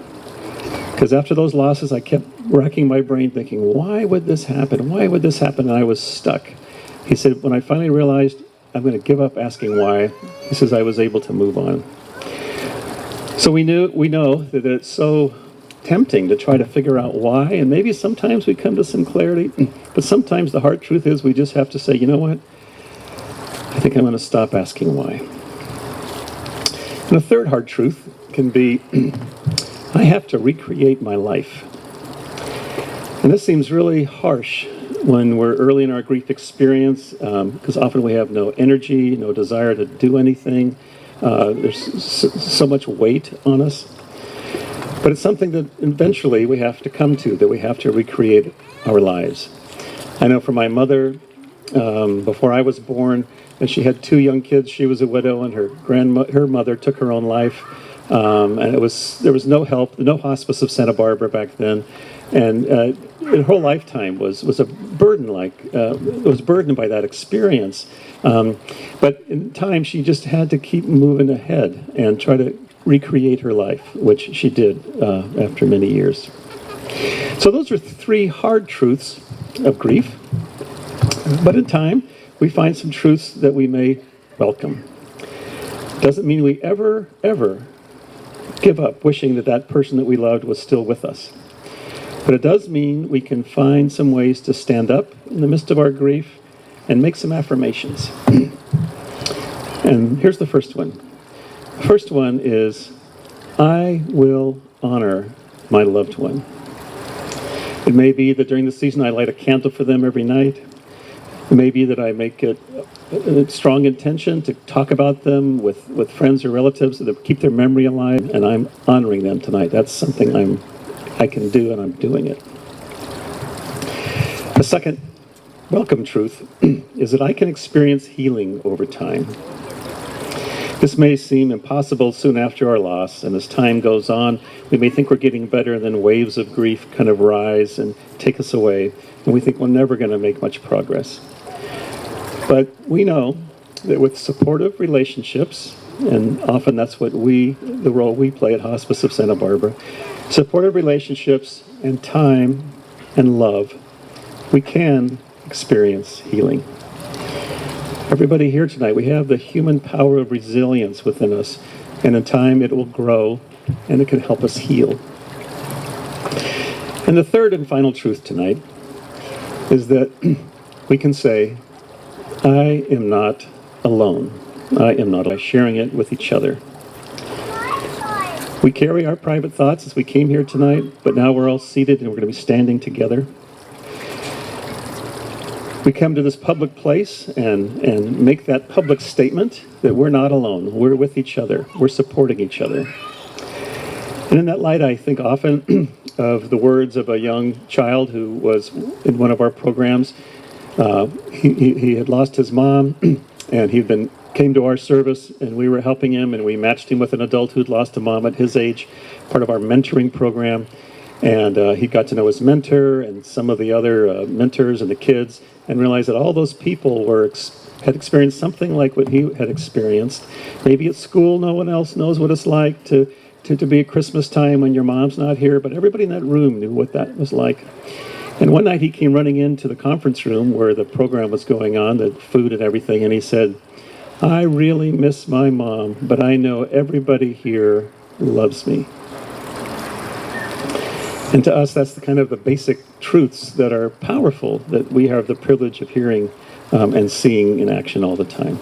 Because after those losses, I kept racking my brain thinking, why would this happen? Why would this happen? And I was stuck. He said, when I finally realized I'm going to give up asking why, he says, I was able to move on. So we know that it's so tempting to try to figure out why, and maybe sometimes we come to some clarity, but sometimes the hard truth is we just have to say, you know what? I think I'm going to stop asking why. And a third hard truth can be, I have to recreate my life. And this seems really harsh when we're early in our grief experience, because often we have no energy, no desire to do anything. There's so much weight on us. But it's something that eventually we have to come to, that we have to recreate our lives. I know for my mother, before I was born, and she had 2 young kids. She was a widow, and her mother took her own life. And there was no help, no hospice of Santa Barbara back then, and her whole lifetime was a burden. Was burdened by that experience. But in time, she just had to keep moving ahead and try to recreate her life, which she did after many years. So those are 3 hard truths of grief. But in time, we find some truths that we may welcome. Doesn't mean we ever give up wishing that person that we loved was still with us. But it does mean we can find some ways to stand up in the midst of our grief and make some affirmations. And here's the first one. The first one is, I will honor my loved one. It may be that during the season I light a candle for them every night. It may be that I make it a strong intention to talk about them with friends or relatives to keep their memory alive, and I'm honoring them tonight. That's something I can do, and I'm doing it. The second welcome truth is that I can experience healing over time. This may seem impossible soon after our loss, and as time goes on, we may think we're getting better, and then waves of grief kind of rise and take us away, and we think we're never going to make much progress. But we know that with supportive relationships, and often that's what the role we play at Hospice of Santa Barbara, supportive relationships and time and love, we can experience healing. Everybody here tonight, we have the human power of resilience within us, and in time it will grow and it can help us heal. And the third and final truth tonight is that we can say, I am not alone. I am not alone. Sharing it with each other. We carry our private thoughts as we came here tonight, but now we're all seated and we're going to be standing together. We come to this public place and make that public statement that we're not alone. We're with each other. We're supporting each other. And in that light, I think often of the words of a young child who was in one of our programs. He had lost his mom, and came to our service, and we were helping him, and we matched him with an adult who'd lost a mom at his age, part of our mentoring program. And he got to know his mentor and some of the other mentors and the kids, and realized that all those people had experienced something like what he had experienced. Maybe at school, no one else knows what it's like to be at Christmas time when your mom's not here, but everybody in that room knew what that was like. And one night he came running into the conference room where the program was going on, the food and everything, and he said, I really miss my mom, but I know everybody here loves me. And to us, that's the kind of the basic truths that are powerful, that we have the privilege of hearing and seeing in action all the time.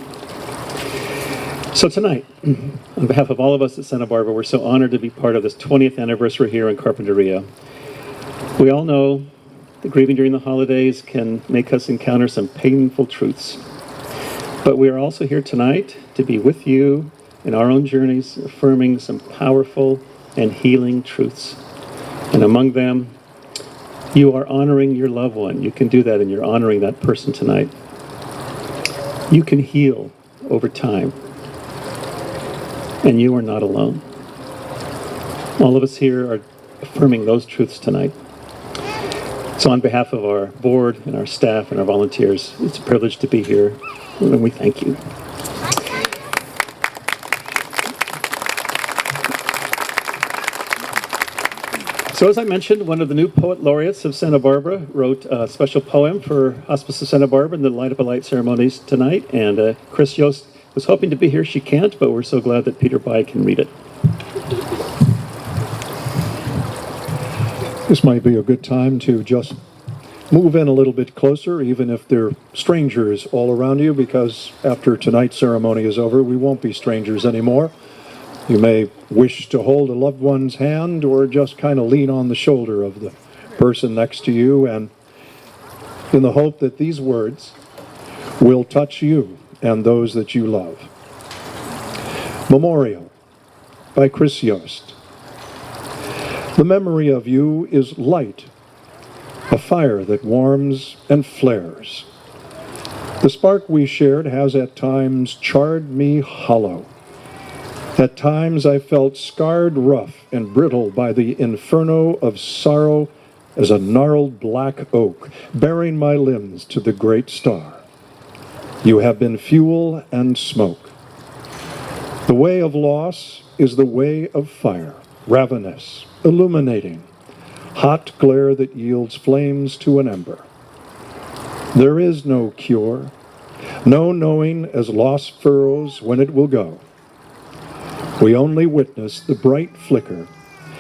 So tonight, on behalf of all of us at Santa Barbara, we're so honored to be part of this 20th anniversary here in Carpinteria. We all know that grieving during the holidays can make us encounter some painful truths. But we are also here tonight to be with you in our own journeys, affirming some powerful and healing truths. And among them, you are honoring your loved one. You can do that, and you're honoring that person tonight. You can heal over time. And you are not alone. All of us here are affirming those truths tonight. So on behalf of our board and our staff and our volunteers, it's a privilege to be here, and we thank you. So as I mentioned, one of the new poet laureates of Santa Barbara wrote a special poem for Hospice of Santa Barbara in the Light Up a Light ceremonies tonight, and Chris Yost was hoping to be here. She can't, but we're so glad that Peter Bai can read it. This might be a good time to just move in a little bit closer, even if there are strangers all around you, because after tonight's ceremony is over, we won't be strangers anymore. You may wish to hold a loved one's hand or just kind of lean on the shoulder of the person next to you, and in the hope that these words will touch you and those that you love. Memorial by Chris Yost. The memory of you is light, a fire that warms and flares. The spark we shared has at times charred me hollow. At times I felt scarred rough and brittle by the inferno of sorrow as a gnarled black oak, bearing my limbs to the great star. You have been fuel and smoke. The way of loss is the way of fire, ravenous, illuminating, hot glare that yields flames to an ember. There is no cure, no knowing as loss furrows when it will go. We only witness the bright flicker,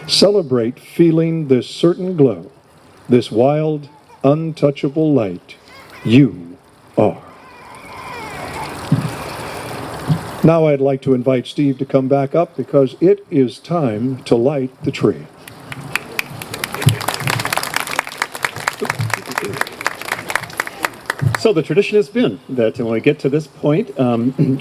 celebrate feeling this certain glow, this wild, untouchable light you are. Now I'd like to invite Steve to come back up because it is time to light the tree. So the tradition has been that when we get to this point,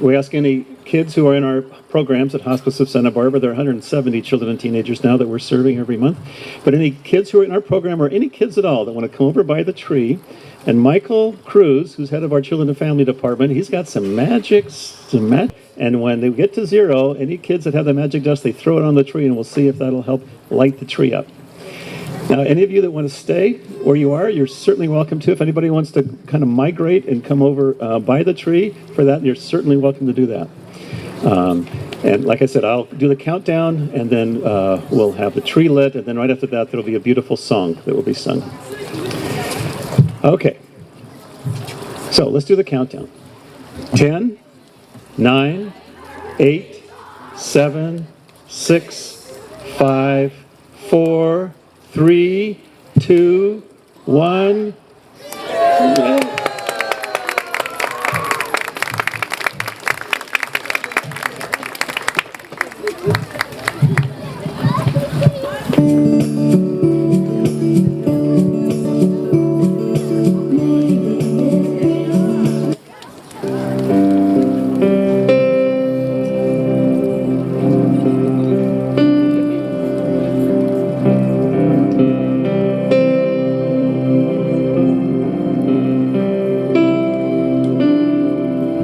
we ask any kids who are in our programs at Hospice of Santa Barbara. There are 170 children and teenagers now that we're serving every month. But any kids who are in our program, or any kids at all that want to come over by the tree, and Michael Cruz, who's head of our Children and Family Department, he's got some magic. And when they get to 0, any kids that have the magic dust, they throw it on the tree, and we'll see if that'll help light the tree up. Now, any of you that want to stay where you are, you're certainly welcome to. If anybody wants to kind of migrate and come over by the tree for that, you're certainly welcome to do that. And like I said, I'll do the countdown, and then we'll have the tree lit, and then right after that, there'll be a beautiful song that will be sung. Okay. So let's do the countdown. 10, 9, 8, 7, 6, 5, 4, 3, 2, 1.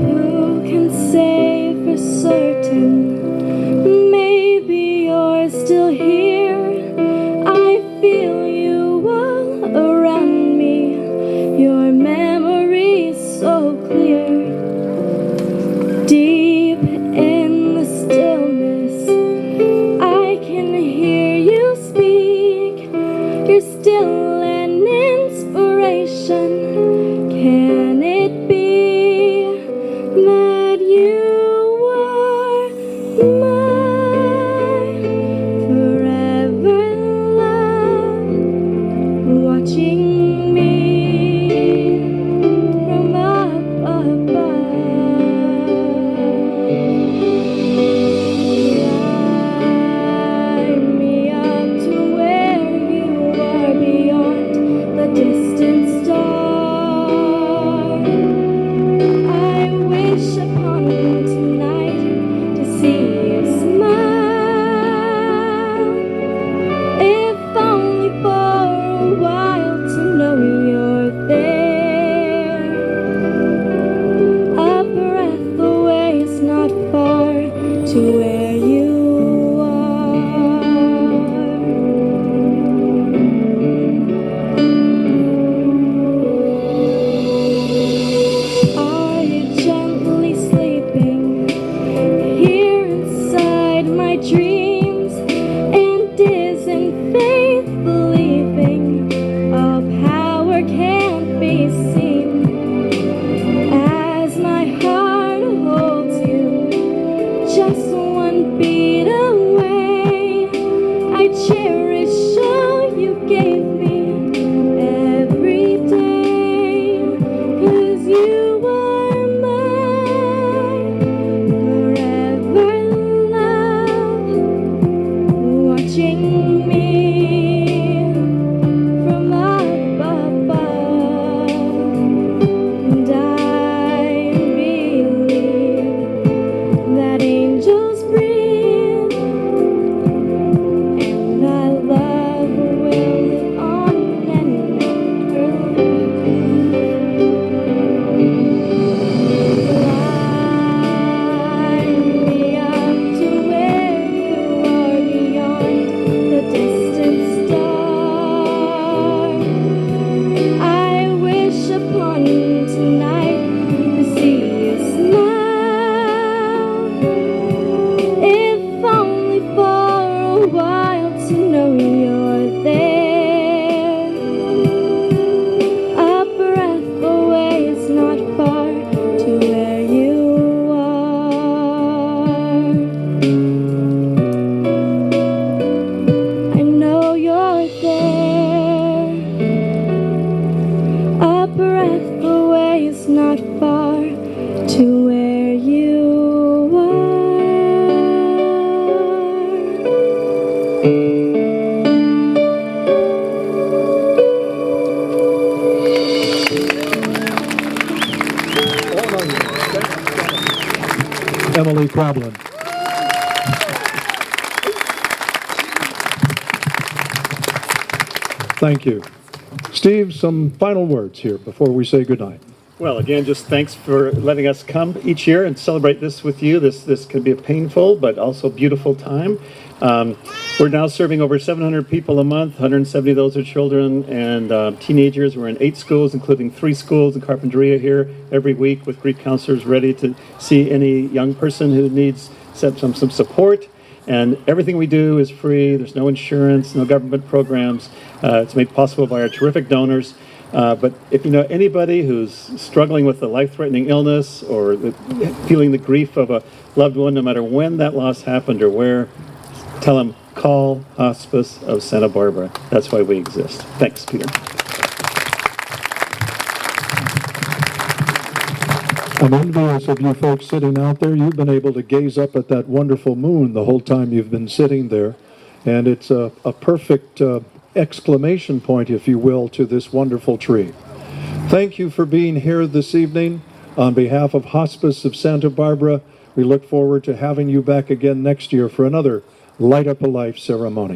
Who can say for certain? Maybe you're still here. I feel you all around me. Your memory's so clear. Deep in the stillness, I can hear you speak. You're still an inspiration. Can it be that you are my forever love, watching me from up above? Light me up to where you are beyond the distant star. I wish upon tonight to see you smile, if only for a while, to know you're there. A breath away is not far to where you are you gently sleeping here inside my dreams? And isn't faith believing all power can't be seen? As my heart holds you, just one beat away, I cherish all you gave me every day. 'Cause you are my forever love, watching me from up above. And I believe that angels breathe, and that love will live on and never leave. Light me up to where you are beyond the distant star. I wish upon tonight to see you smile, if only for a while, to know you're there. A breath away is not far to where you are. I know you're there. A breath away is not far to where you are. Emily Crablin. Thank you. Steve, some final words here before we say goodnight. Well, again, just thanks for letting us come each year and celebrate this with you. This can be a painful but also beautiful time. We're now serving over 700 people a month. 170 of those are children and teenagers. We're in 8 schools, including 3 schools in Carpinteria here every week with Greek counselors ready to see any young person who needs some support. And everything we do is free. There's no insurance, no government programs. It's made possible by our terrific donors. But if you know anybody who's struggling with a life-threatening illness or feeling the grief of a loved one, no matter when that loss happened or where, tell them, call Hospice of Santa Barbara. That's why we exist. Thanks, Peter. I'm envious of you folks sitting out there. You've been able to gaze up at that wonderful moon the whole time you've been sitting there. And it's a perfect exclamation point, if you will, to this wonderful tree. Thank you for being here this evening. On behalf of Hospice of Santa Barbara, we look forward to having you back again next year for another Light Up a Life ceremony.